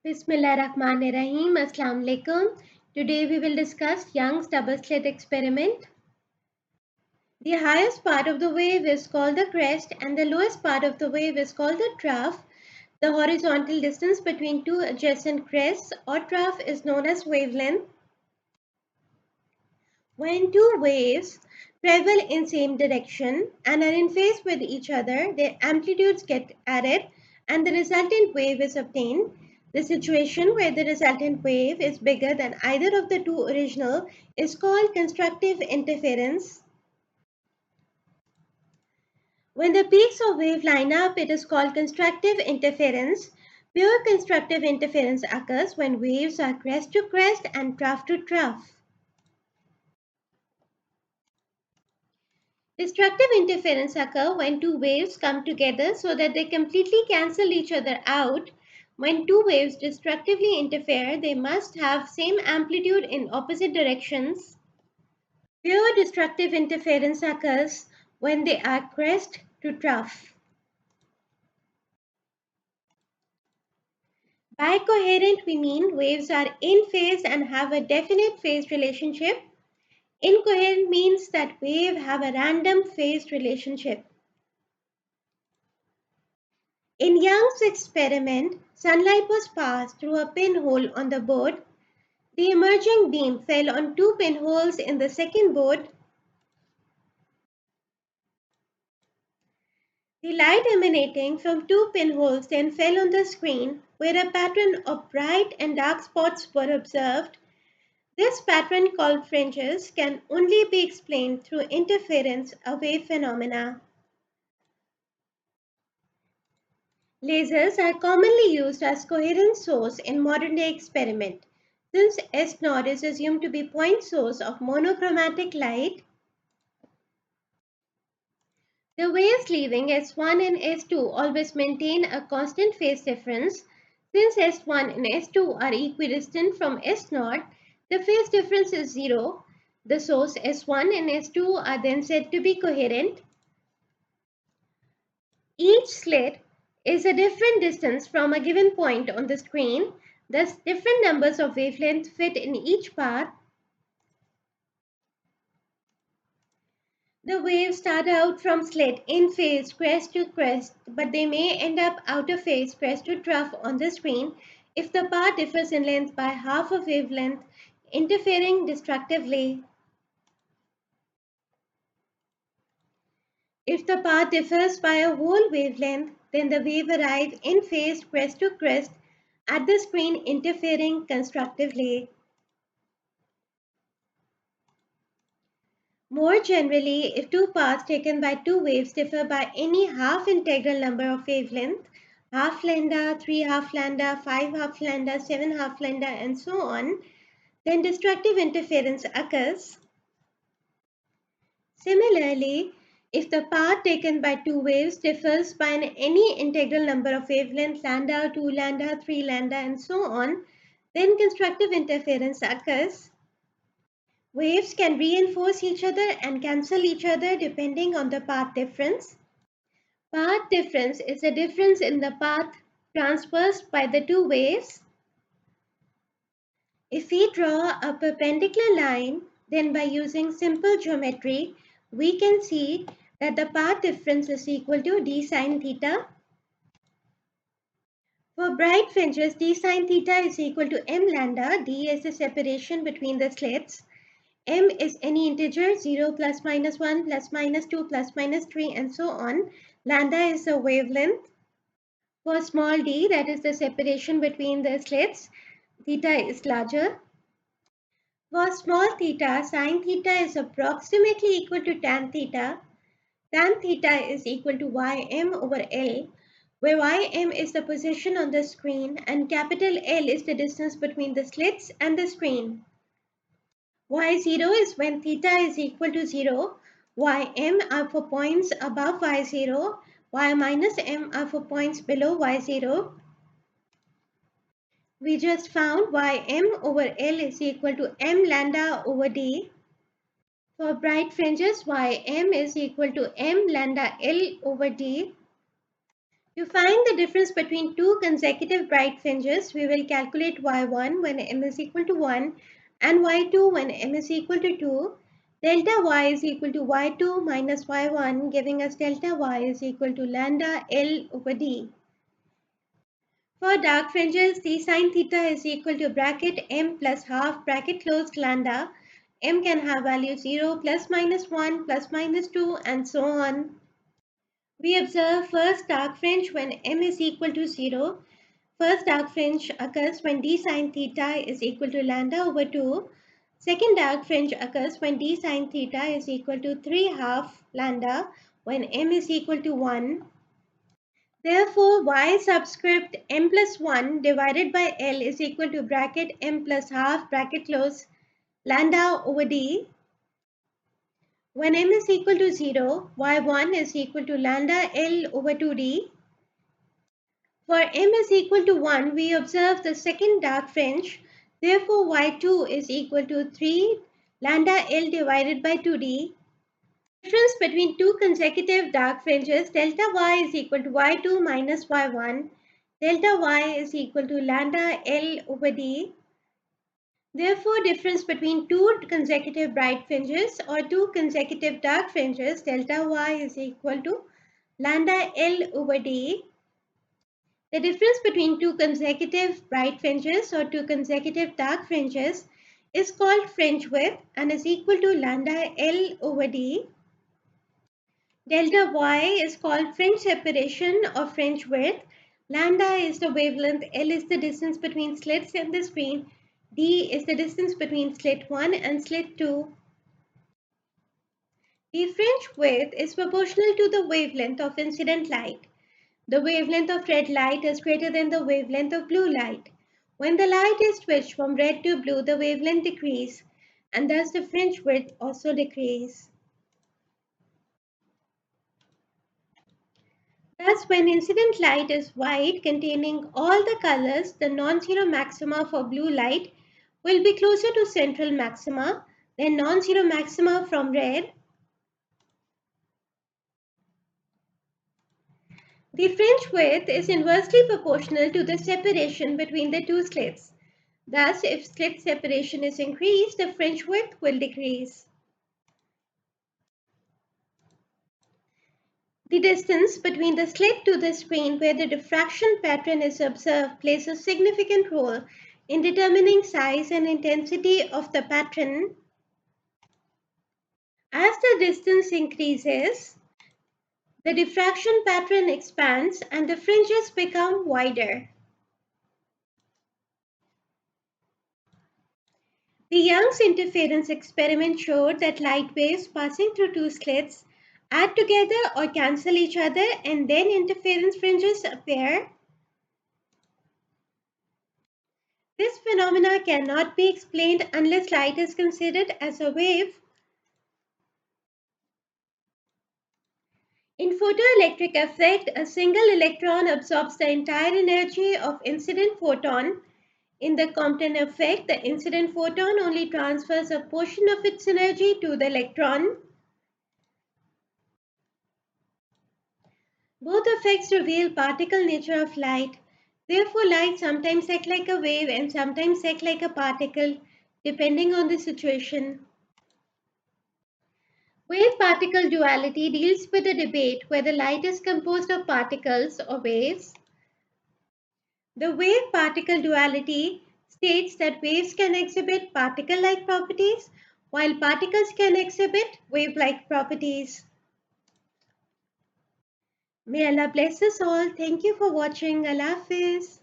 Bismillahirrahmanirrahim. Assalamu alaikum. Today we will discuss Young's double slit experiment. The highest part of the wave is called the crest and the lowest part of the wave is called the trough. The horizontal distance between two adjacent crests or trough is known as wavelength. When two waves travel in same direction and are in phase with each other, their amplitudes get added and the resultant wave is obtained. The situation where the resultant wave is bigger than either of the two original is called constructive interference. When the peaks of wave line up, it is called constructive interference. Pure constructive interference occurs when waves are crest to crest and trough to trough. Destructive interference occurs when two waves come together so that they completely cancel each other out. When two waves destructively interfere, they must have same amplitude in opposite directions. Pure destructive interference occurs when they are crest to trough. By coherent, we mean waves are in phase and have a definite phase relationship. Incoherent means that waves have a random phase relationship. In Young's experiment, sunlight was passed through a pinhole on the board. The emerging beam fell on two pinholes in the second board. The light emanating from two pinholes then fell on the screen, where a pattern of bright and dark spots were observed. This pattern, called fringes, can only be explained through interference, a wave phenomena. Lasers are commonly used as coherent source in modern-day experiment. Since S0 is assumed to be point source of monochromatic light, the waves leaving S1 and S2 always maintain a constant phase difference. Since S1 and S2 are equidistant from S0, the phase difference is zero. The source S1 and S2 are then said to be coherent. Each slit is a different distance from a given point on the screen. Thus, different numbers of wavelengths fit in each path. The waves start out from slit in phase crest to crest, but they may end up out of phase crest to trough on the screen if the path differs in length by half a wavelength, interfering destructively. If the path differs by a whole wavelength, then the wave arrives in phase crest to crest at the screen, interfering constructively. More generally, if two paths taken by two waves differ by any half integral number of wavelengths, half lambda, 3 half lambda, 5 half lambda, 7 half lambda, and so on, then destructive interference occurs. Similarly, if the path taken by two waves differs by any integral number of wavelengths, lambda, 2 lambda, 3 lambda, and so on, then constructive interference occurs. Waves can reinforce each other and cancel each other depending on the path difference. Path difference is the difference in the path traversed by the two waves. If we draw a perpendicular line, then by using simple geometry, we can see that the path difference is equal to d sine theta. For bright fringes, d sine theta is equal to m lambda. D is the separation between the slits. M is any integer, 0 plus minus 1 plus minus 2 plus minus 3 and so on. Lambda is the wavelength. For small d, that is the separation between the slits, theta is larger. For small theta, sine theta is approximately equal to tan theta. Tan theta is equal to Ym over L, where Ym is the position on the screen and capital L is the distance between the slits and the screen. Y0 is when theta is equal to 0, Ym are for points above Y0, Y minus M are for points below Y0. We just found Ym over L is equal to M lambda over D. For bright fringes, Ym is equal to M lambda L over D. To find the difference between two consecutive bright fringes, we will calculate y1 when m is equal to 1 and y2 when m is equal to 2. Delta y is equal to y2 minus y1, giving us delta y is equal to lambda L over d. For dark fringes, d sine theta is equal to bracket m plus half bracket closed lambda. M can have value 0, plus minus 1, plus minus 2, and so on. We observe first dark fringe when m is equal to 0. First dark fringe occurs when d sine theta is equal to lambda over 2. Second dark fringe occurs when d sine theta is equal to 3 half lambda when m is equal to 1. Therefore, y subscript m plus 1 divided by L is equal to bracket m plus half bracket close lambda over d. When m is equal to 0, y1 is equal to lambda L over 2d. For m is equal to 1, we observe the second dark fringe. Therefore, y2 is equal to 3 lambda L divided by 2d. Difference between two consecutive dark fringes, delta y is equal to y2 minus y1. Delta y is equal to lambda L over d. Therefore, difference between two consecutive bright fringes or two consecutive dark fringes, delta y is equal to lambda L over d. The difference between two consecutive bright fringes or two consecutive dark fringes is called fringe width and is equal to lambda L over d. Delta y is called fringe separation or fringe width. Lambda is the wavelength, L is the distance between slits in the screen, d is the distance between slit 1 and slit 2. The fringe width is proportional to the wavelength of incident light. The wavelength of red light is greater than the wavelength of blue light. When the light is switched from red to blue, the wavelength decreases, and thus the fringe width also decreases. Thus, when incident light is white containing all the colors, the non-zero maxima for blue light will be closer to central maxima than non-zero maxima from red. The fringe width is inversely proportional to the separation between the two slits. Thus, if slit separation is increased, the fringe width will decrease. The distance between the slit to the screen where the diffraction pattern is observed plays a significant role in determining size and intensity of the pattern. As the distance increases, the diffraction pattern expands and the fringes become wider. The Young's interference experiment showed that light waves passing through two slits add together or cancel each other and then interference fringes appear. This phenomena cannot be explained unless light is considered as a wave. In photoelectric effect, a single electron absorbs the entire energy of incident photon. In the Compton effect, the incident photon only transfers a portion of its energy to the electron. Both effects reveal particle nature of light. Therefore, light sometimes acts like a wave and sometimes acts like a particle, depending on the situation. Wave-particle duality deals with the debate whether light is composed of particles or waves. The wave-particle duality states that waves can exhibit particle-like properties, while particles can exhibit wave-like properties. May Allah bless us all. Thank you for watching. Allah Hafiz.